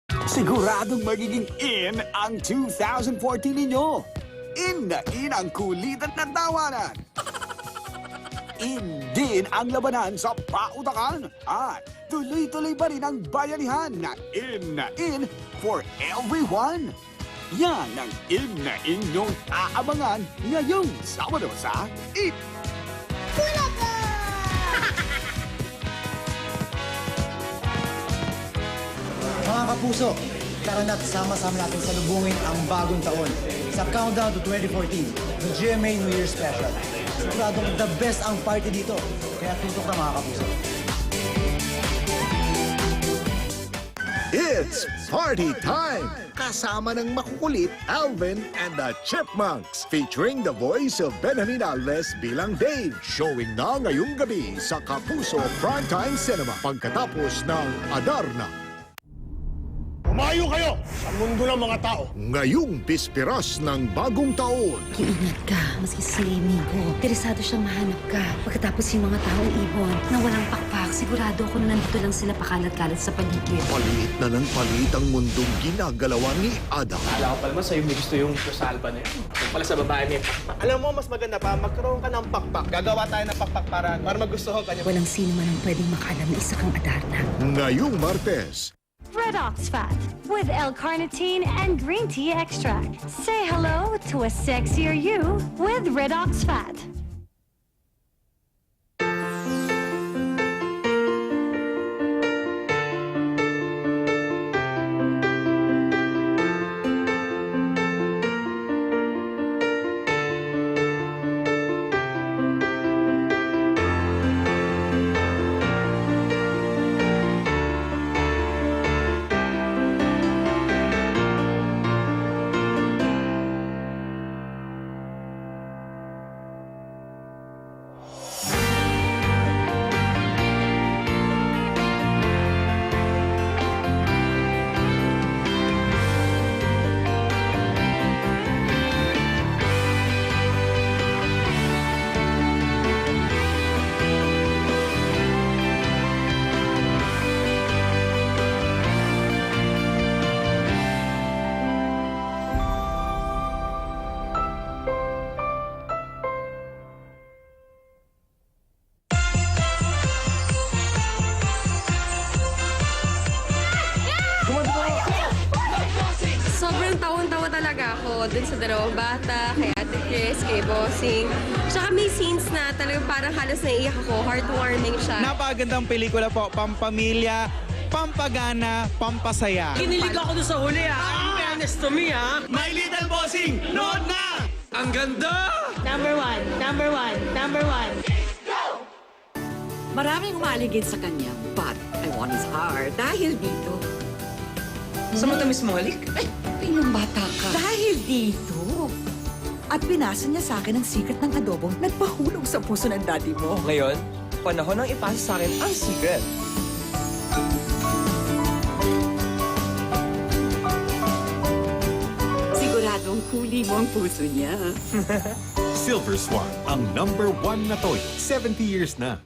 Siguradong magiging in ang 2014 ninyo. In na in ang kulitan ng tawanan. In din ang labanan sa pautakan. At tuloy-tuloy pa rin ang bayanihan na in for everyone. Yan ang in na inyong aabangan ngayong Sabado sa IT. Mga kapuso, tara na't sama-sama natin salubungin ang bagong taon sa Countdown to 2014, the GMA New Year Special. Siguradong the best ang party dito, kaya tutok na mga kapuso. It's party time! Kasama ng makukulit Alvin and the Chipmunks featuring the voice of Benjamin Alves bilang Dave. Showing na ngayong gabi sa Kapuso Primetime Cinema pagkatapos ng Adarna. Umayo kayo sa mundo ng mga tao. Ngayong bispiras ng bagong taon. Iingat ka, maski sa limigo. Interesado siyang mahanap ka. Pagkatapos yung mga taong ibon na walang pakpak, sigurado ako na nandito lang sila pakalat-kalat sa paligid. Palit na ng palit ang mundong ginagalawan ni Adam. Akala ko pala mo sa'yo may gusto yung salba na yun. Yung pala sa babae may pakpak. Alam mo, mas maganda pa, magkaroon ka ng pakpak. Gagawa tayo ng pakpak para magustuhan ka niya. Walang sino man ang pwedeng makaalam na isa kang Adarna. Ngayong Martes, Redox Fat with L-carnitine and green tea extract. Say hello to a sexier you with Redox Fat. Sobrang tawang-tawa talaga ako dun sa dalawang bata, kay Ate Chris, kay Bossing. Tsaka may scenes na talagang parang halos naiiyak ako, heartwarming siya. Napakagandang pelikula po, pampamilya, pampagana, pampasaya. Kinilig ako doon sa huli, ha? In fairness to me, ha? My Little Bossing, nood na! Ang ganda! Number one, number one, number one. Maraming umaligid sa kanya, but I want his heart dahil dito. Sa matamis mo halik? Ay, pinong bata ka. Dahil dito. At pinasa niya sa akin ang secret ng adobong nagpahulog sa puso ng daddy mo. Ngayon, panahon ng ipasa sa akin ang secret. Siguradong huli mo ang puso niya. Silver Swan, ang #1 na toy. 70 years na.